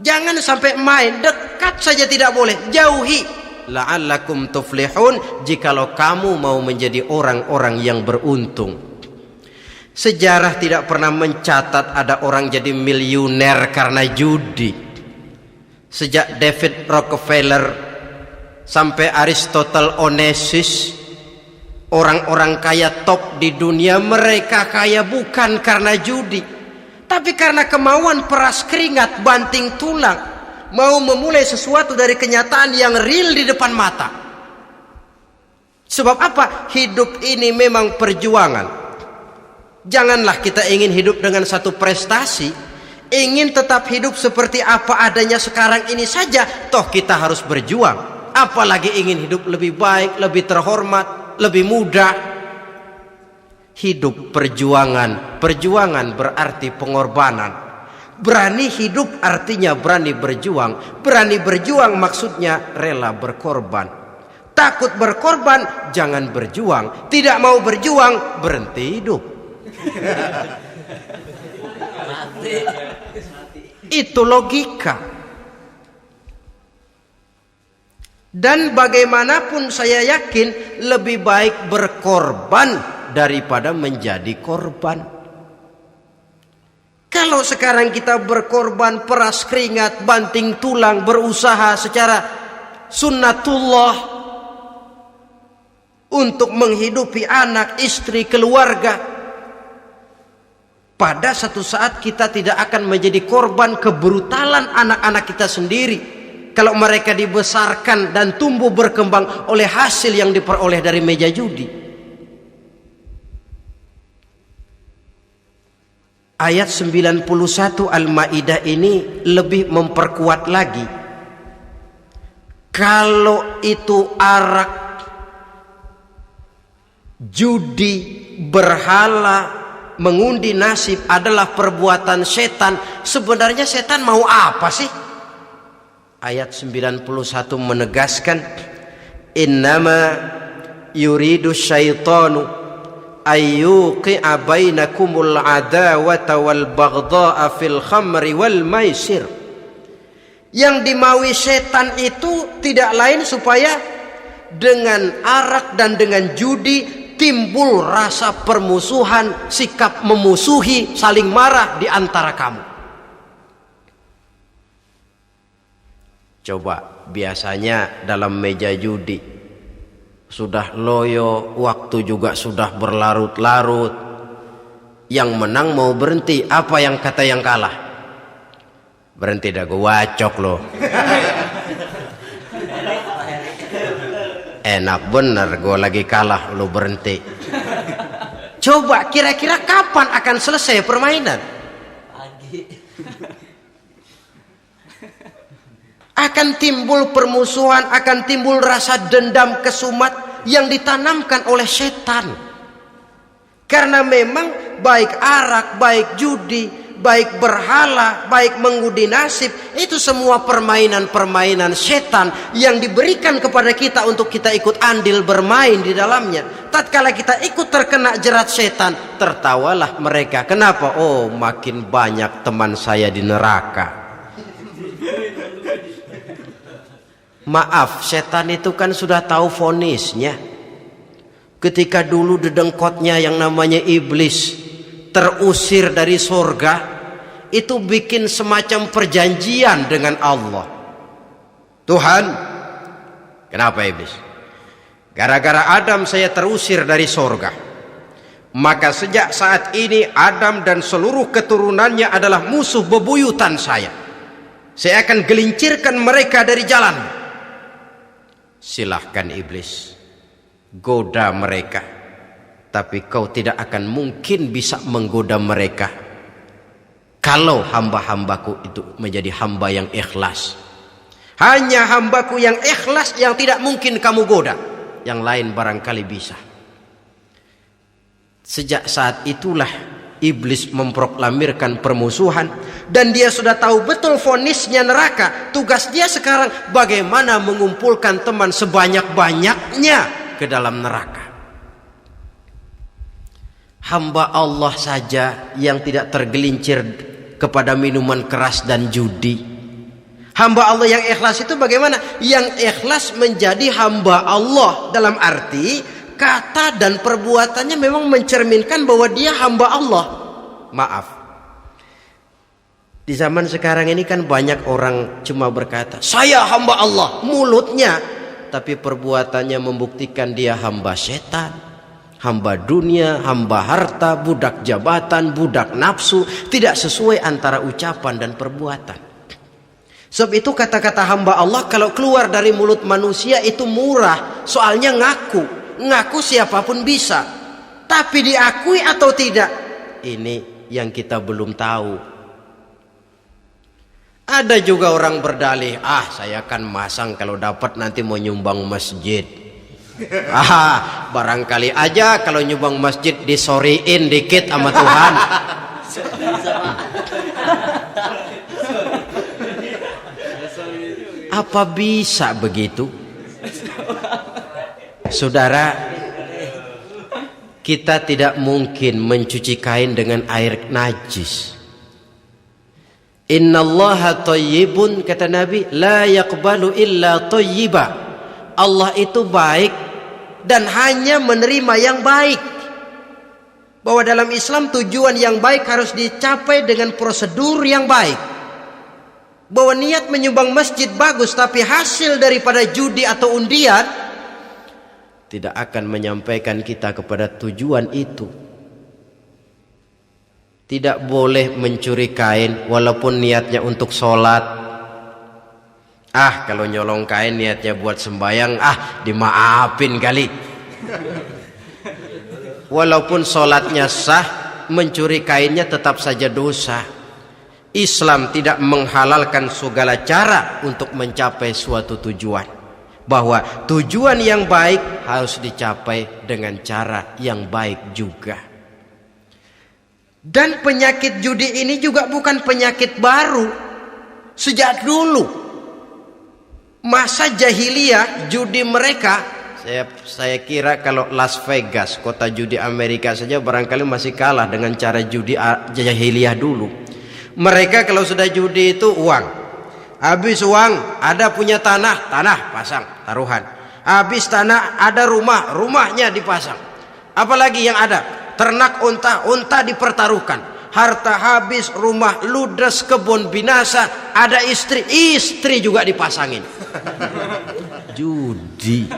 A: Jangan sampai main, dekat saja tidak boleh, jauhi. La'allakum tuflihun, jikalau kamu mau menjadi orang-orang yang beruntung. Sejarah tidak pernah mencatat ada orang jadi miliuner karena judi. Sejak David Rockefeller sampai Aristotle Onassis, orang-orang kaya top di dunia, mereka kaya bukan karena judi, tapi karena kemauan peras keringat banting tulang, mau memulai sesuatu dari kenyataan yang real di depan mata. Sebab apa? Hidup ini memang perjuangan. Janganlah kita ingin hidup dengan satu prestasi, ingin tetap hidup seperti apa adanya sekarang ini saja, toh kita harus berjuang. Apalagi ingin hidup lebih baik, lebih terhormat, lebih mudah. Hidup perjuangan. Perjuangan berarti pengorbanan. Berani hidup artinya berani berjuang. Berani berjuang maksudnya rela berkorban. Takut berkorban, jangan berjuang. Tidak mau berjuang, berhenti hidup. Itu logika. Dan bagaimanapun saya yakin lebih baik berkorban daripada menjadi korban. Kalau sekarang kita berkorban, peras keringat, banting tulang, berusaha secara sunnatullah untuk menghidupi anak, istri, keluarga, pada satu saat kita tidak akan menjadi korban kebrutalan anak-anak kita sendiri kalau mereka dibesarkan dan tumbuh berkembang oleh hasil yang diperoleh dari meja judi. Ayat 91 Al-Maidah ini lebih memperkuat lagi. Kalau itu arak, judi, berhala, mengundi nasib adalah perbuatan setan, sebenarnya setan mau apa sih? Ayat 91 menegaskan, innama yuridu syaitanu ayyuqi'a bainakumul adawata wal baghdha'a fil khamri wal maisir. Yang dimaui setan itu tidak lain supaya dengan arak dan dengan judi timbul rasa permusuhan, sikap memusuhi, saling marah di antara kamu. Coba, biasanya dalam meja judi sudah loyo, waktu juga sudah berlarut-larut. Yang menang mau berhenti, apa yang kata yang kalah? Berhenti dah, gue wacok loh. Enak bener, gue lagi kalah, lo berhenti. Coba, kira-kira kapan akan selesai permainan? Akan timbul permusuhan, akan timbul rasa dendam kesumat yang ditanamkan oleh setan. Karena memang baik arak, baik judi, baik berhala, baik mengundi nasib, itu semua permainan-permainan setan yang diberikan kepada kita untuk kita ikut andil bermain di dalamnya. tatkala kita ikut terkena jerat setan, tertawalah mereka. Kenapa? Oh, makin banyak teman saya di neraka. Maaf, setan itu kan sudah tahu vonisnya. Ketika dulu dedengkotnya yang namanya iblis terusir dari surga, itu bikin semacam perjanjian dengan Allah. Tuhan, kenapa iblis? Gara-gara Adam saya terusir dari surga. Maka sejak saat ini Adam dan seluruh keturunannya adalah musuh bebuyutan saya. Saya akan gelincirkan mereka dari jalan. Silahkan iblis, goda mereka, tapi kau tidak akan mungkin bisa menggoda mereka kalau hamba-hambaku itu menjadi hamba yang ikhlas. Hanya hambaku yang ikhlas yang tidak mungkin kamu goda, yang lain barangkali bisa. Sejak saat itulah iblis memproklamirkan permusuhan, dan dia sudah tahu betul vonisnya neraka. Tugas dia sekarang bagaimana mengumpulkan teman sebanyak-banyaknya ke dalam neraka. Hamba Allah saja yang tidak tergelincir kepada minuman keras dan judi. Hamba Allah yang ikhlas itu bagaimana? Yang ikhlas menjadi hamba Allah dalam arti kata dan perbuatannya memang mencerminkan bahwa dia hamba Allah. Maaf, di zaman sekarang ini kan banyak orang cuma berkata saya hamba Allah mulutnya, tapi perbuatannya membuktikan dia hamba setan, hamba dunia, hamba harta, budak jabatan, budak nafsu. Tidak sesuai antara ucapan dan perbuatan. Sebab itu kata-kata hamba Allah kalau keluar dari mulut manusia itu murah. Soalnya ngaku siapapun bisa. Tapi diakui atau tidak, ini yang kita belum tahu. Ada juga orang berdalih, saya kan masang kalau dapat nanti mau nyumbang masjid. Barangkali aja kalau nyumbang masjid disoriin dikit sama Tuhan. Apa bisa begitu? Saudara, kita tidak mungkin mencuci kain dengan air najis. Innallaha thayyibun, kata Nabi, la yaqbalu illa thayyiba. Allah itu baik dan hanya menerima yang baik. Bahwa dalam Islam tujuan yang baik harus dicapai dengan prosedur yang baik. Bahwa niat menyumbang masjid bagus, tapi hasil daripada judi atau undian tidak akan menyampaikan kita kepada tujuan itu. Tidak boleh mencuri kain walaupun niatnya untuk sholat. Kalau nyolong kain niatnya buat sembayang, dimaafin kali. Walaupun sholatnya sah, mencuri kainnya tetap saja dosa. Islam tidak menghalalkan segala cara untuk mencapai suatu tujuan. Bahwa tujuan yang baik harus dicapai dengan cara yang baik juga. Dan penyakit judi ini juga bukan penyakit baru. Sejak dulu masa jahiliyah judi mereka, saya kira kalau Las Vegas, kota judi Amerika saja barangkali masih kalah dengan cara judi jahiliyah dulu. Mereka kalau sudah judi itu uang. Habis uang ada punya tanah pasang taruhan. Habis tanah ada rumahnya dipasang. Apalagi yang ada? Ternak unta dipertaruhkan. Harta habis, rumah ludes, kebun binasa, ada istri juga dipasangin. Judi.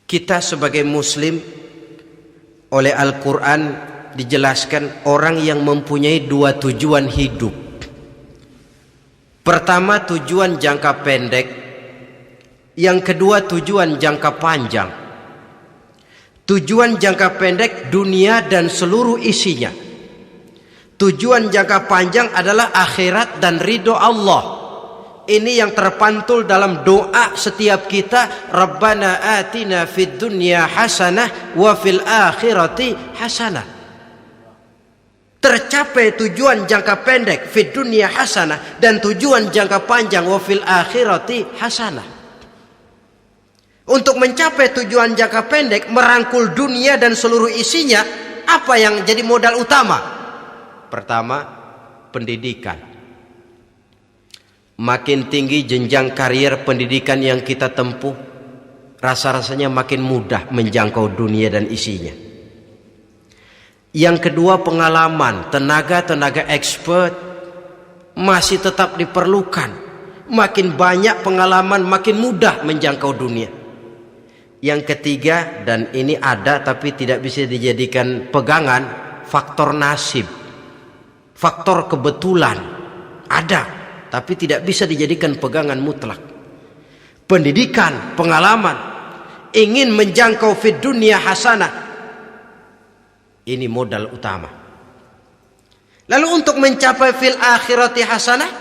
A: Kita sebagai muslim oleh Al-Quran dijelaskan orang yang mempunyai dua tujuan hidup. Pertama tujuan jangka pendek, yang kedua tujuan jangka panjang. Tujuan jangka pendek dunia dan seluruh isinya. Tujuan jangka panjang adalah akhirat dan ridho Allah. Ini yang terpantul dalam doa setiap kita, Rabbana atina fid dunya hasanah wa fil akhirati hasanah. tercapai tujuan jangka pendek fid dunya hasanah, dan tujuan jangka panjang wa fil akhirati hasanah. Untuk mencapai tujuan jangka pendek, merangkul dunia dan seluruh isinya, apa yang jadi modal utama? Pertama, pendidikan. Makin tinggi jenjang karier pendidikan yang kita tempuh, rasa-rasanya makin mudah menjangkau dunia dan isinya. Yang kedua, pengalaman. Tenaga-tenaga expert masih tetap diperlukan. Makin banyak pengalaman, makin mudah menjangkau dunia. Yang ketiga, dan ini ada tapi tidak bisa dijadikan pegangan, faktor nasib, faktor kebetulan. Ada tapi tidak bisa dijadikan pegangan mutlak. Pendidikan, pengalaman, ingin menjangkau fid dunya hasanah, ini modal utama. Lalu untuk mencapai fil akhirati hasanah,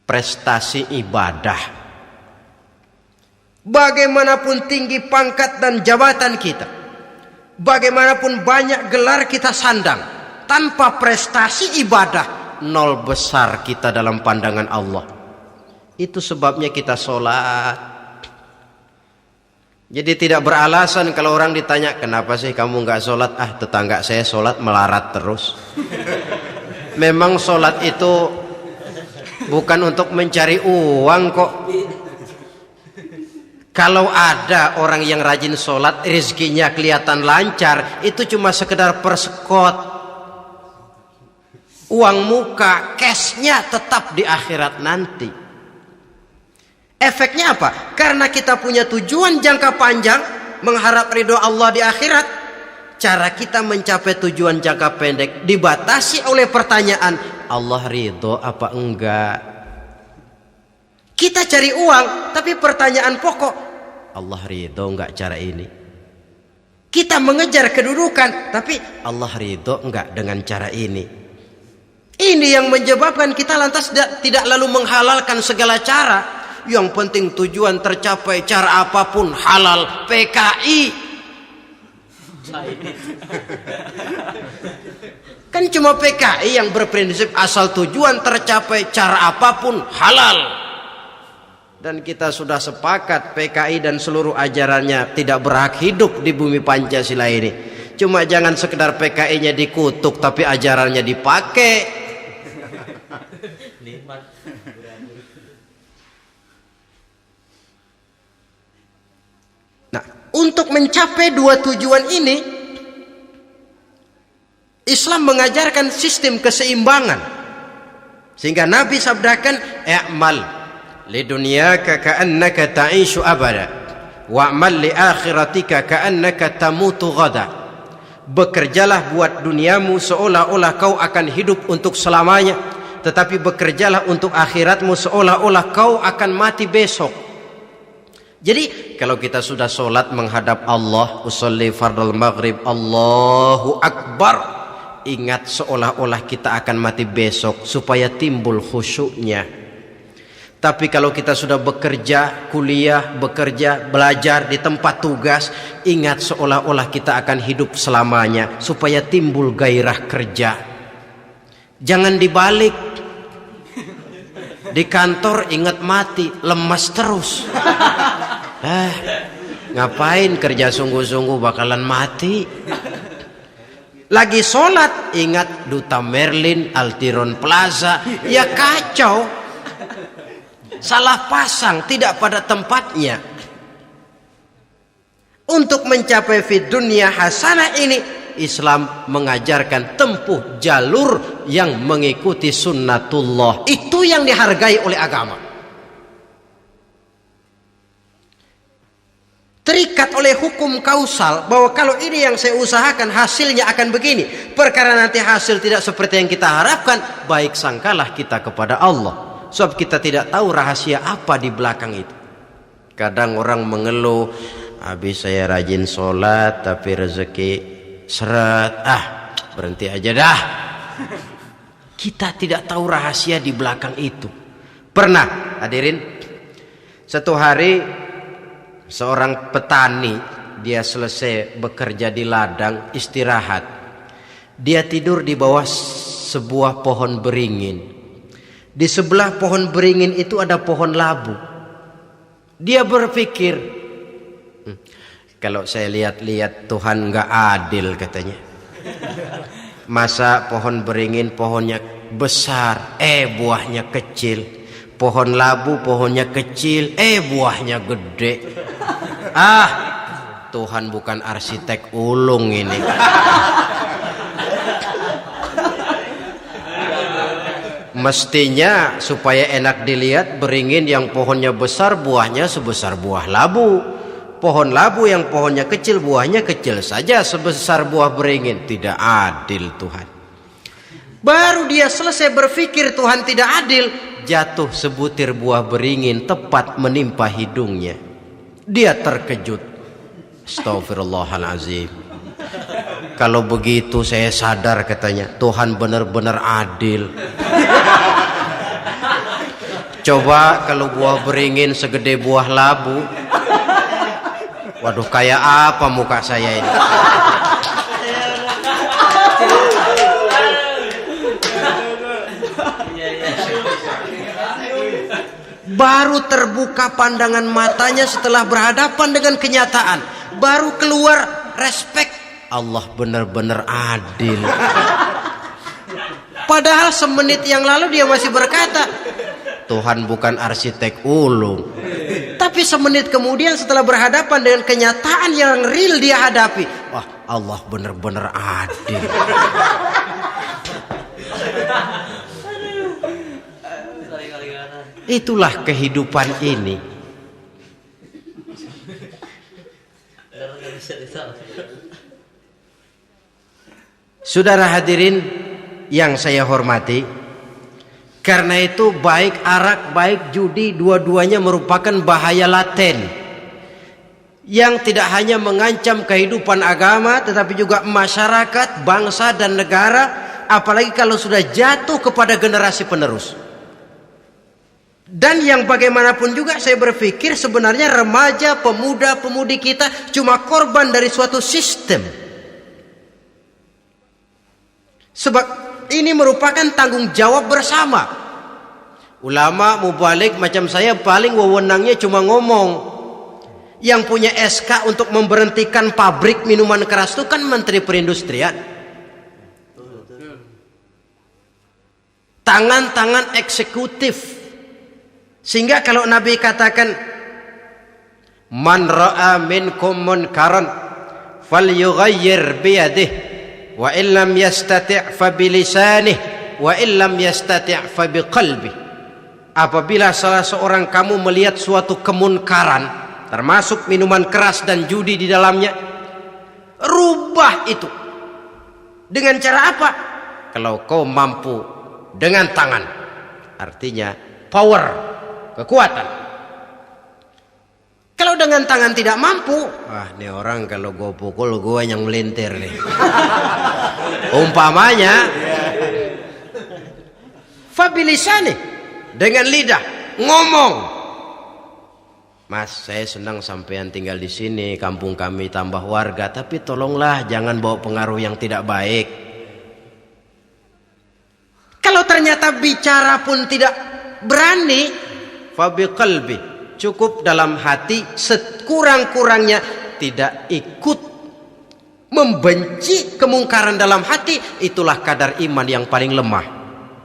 A: prestasi ibadah. Bagaimanapun tinggi pangkat dan jabatan kita, bagaimanapun banyak gelar kita sandang, tanpa prestasi ibadah, nol besar kita dalam pandangan Allah. Itu sebabnya kita sholat. Jadi tidak beralasan kalau orang ditanya, kenapa sih kamu nggak sholat? Ah, tetangga saya sholat melarat terus. Memang sholat itu bukan untuk mencari uang kok. Kalau ada orang yang rajin sholat, rezekinya kelihatan lancar, itu cuma sekedar persekot. Uang muka, cashnya tetap di akhirat nanti. Efeknya apa? Karena kita punya tujuan jangka panjang, mengharap ridho Allah di akhirat, cara kita mencapai tujuan jangka pendek dibatasi oleh pertanyaan, Allah ridho apa enggak? Kita cari uang, tapi pertanyaan pokok, Allah ridho enggak cara ini? Kita mengejar kedudukan, tapi Allah ridho enggak dengan cara ini? Ini yang menyebabkan kita lantas tidak lalu menghalalkan segala cara. Yang penting tujuan tercapai, cara apapun halal. PKI kan cuma PKI yang berprinsip asal tujuan tercapai, cara apapun halal. Dan kita sudah sepakat PKI dan seluruh ajarannya tidak berhak hidup di bumi Pancasila ini. Cuma jangan sekedar PKI-nya dikutuk tapi ajarannya dipakai. Nah, untuk mencapai dua tujuan ini, Islam mengajarkan sistem keseimbangan. Sehingga Nabi sabdakan, "I'mal lidunyaka ka'annaka ta'ishu abada, wa'mal li akhiratika ka'annaka tamutu ghada." Bekerjalah buat duniamu seolah-olah kau akan hidup untuk selamanya, tetapi bekerjalah untuk akhiratmu seolah-olah kau akan mati besok. Jadi kalau kita sudah sholat menghadap Allah, usolli fardal maghrib, Allahu Akbar, ingat seolah-olah kita akan mati besok supaya timbul khusyuknya. Tapi kalau kita sudah bekerja, kuliah, bekerja, belajar di tempat tugas, ingat seolah-olah kita akan hidup selamanya supaya timbul gairah kerja. Jangan dibalik. Di kantor ingat mati, lemas terus. Ngapain kerja sungguh-sungguh bakalan mati. Lagi sholat ingat Duta Merlin, Altiron Plaza, ya kacau. Salah pasang, tidak pada tempatnya. Untuk mencapai fid dunya hasanah ini, Islam mengajarkan tempuh jalur yang mengikuti sunnatullah. Itu yang dihargai oleh agama. Terikat oleh hukum kausal bahwa kalau ini yang saya usahakan hasilnya akan begini. Perkara nanti hasil tidak seperti yang kita harapkan, baik sangkalah kita kepada Allah. Sebab kita tidak tahu rahasia apa di belakang itu. Kadang orang mengeluh, habis saya rajin sholat tapi rezeki seret, berhenti aja dah. Kita tidak tahu rahasia di belakang itu. Pernah hadirin, satu hari seorang petani, dia selesai bekerja di ladang, istirahat. Dia tidur di bawah sebuah pohon beringin. Di sebelah pohon beringin itu ada pohon labu. Dia berpikir, kalau saya lihat-lihat Tuhan nggak adil katanya. Masa pohon beringin pohonnya besar, buahnya kecil. Pohon labu pohonnya kecil, buahnya gede. Tuhan bukan arsitek ulung ini. Mestinya supaya enak dilihat, beringin yang pohonnya besar buahnya sebesar buah labu. Pohon labu yang pohonnya kecil buahnya kecil saja sebesar buah beringin. Tidak adil Tuhan. Baru dia selesai berpikir Tuhan tidak adil, jatuh sebutir buah beringin tepat menimpa hidungnya. Dia terkejut. Astagfirullahalazim. Kalau begitu saya sadar katanya, Tuhan benar-benar adil. Coba kalau buah beringin segede buah labu, waduh kayak apa muka saya ini. Baru terbuka pandangan matanya setelah berhadapan dengan kenyataan. Baru keluar respek. Allah benar-benar adil. Padahal semenit yang lalu dia masih berkata, Tuhan bukan arsitek ulung. Tapi semenit kemudian setelah berhadapan dengan kenyataan yang real dia hadapi, wah Allah benar-benar adil. Itulah kehidupan ini. Saudara hadirin yang saya hormati, karena itu baik arak baik judi dua-duanya merupakan bahaya laten yang tidak hanya mengancam kehidupan agama tetapi juga masyarakat, bangsa dan negara, apalagi kalau sudah jatuh kepada generasi penerus. Dan yang bagaimanapun juga saya berpikir sebenarnya remaja, pemuda, pemudi kita cuma korban dari suatu sistem. Sebab ini merupakan tanggung jawab bersama. Ulama mubalik macam saya paling wewenangnya cuma ngomong. Yang punya SK untuk memberhentikan pabrik minuman keras itu kan Menteri Perindustrian. Tangan-tangan eksekutif. Sehingga kalau Nabi katakan man ra'a minkum munkaran falyughayyir biyadihi wa illam yastati' fa bilisanihi wa illam yastati' fa biqalbihi. Apabila salah seorang kamu melihat suatu kemunkaran termasuk minuman keras dan judi di dalamnya, rubah itu. Dengan cara apa? Kalau kau mampu dengan tangan, artinya power, kekuatan. Kalau dengan tangan tidak mampu, ini orang kalau gue pukul gue yang melintir nih. Umpamanya fabilisani, dengan lidah ngomong. Mas, saya senang sampean tinggal di sini, kampung kami tambah warga, tapi tolonglah jangan bawa pengaruh yang tidak baik. Kalau ternyata bicara pun tidak berani, fabiqalbi, cukup dalam hati, sekurang-kurangnya tidak ikut membenci kemungkaran dalam hati, itulah kadar iman yang paling lemah.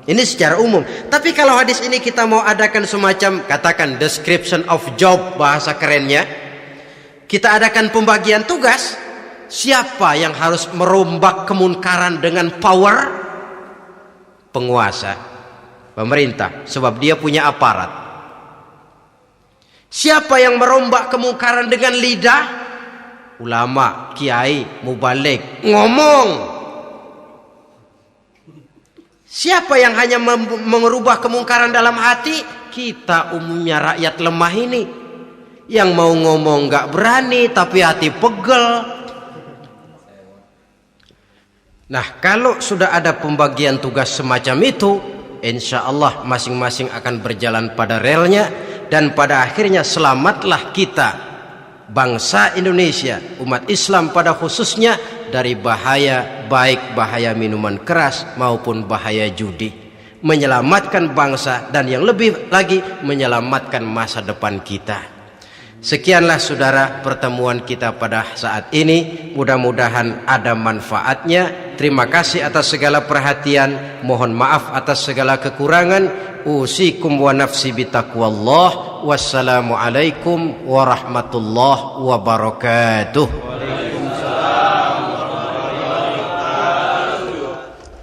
A: Ini secara umum. Tapi kalau hadis ini kita mau adakan semacam, katakan description of job bahasa kerennya, kita adakan pembagian tugas. Siapa yang harus merombak kemungkaran dengan power? Penguasa, pemerintah, sebab dia punya aparat. Siapa yang merombak kemungkaran dengan lidah? Ulama, kiai, mubalik, ngomong. Siapa yang hanya merubah kemungkaran dalam hati? Kita umumnya rakyat lemah ini, yang mau ngomong gak berani tapi hati pegel. Nah, kalau sudah ada pembagian tugas semacam itu, insya Allah masing-masing akan berjalan pada relnya. Dan pada akhirnya selamatlah kita, bangsa Indonesia, umat Islam pada khususnya, dari bahaya, baik bahaya minuman keras maupun bahaya judi, menyelamatkan bangsa dan yang lebih lagi menyelamatkan masa depan kita. Sekianlah saudara pertemuan kita pada saat ini, mudah-mudahan ada manfaatnya. Terima kasih atas segala perhatian, mohon maaf atas segala kekurangan. Usikum wa nafsi bitaqwallah. Wassalamualaikum warahmatullahi wabarakatuh.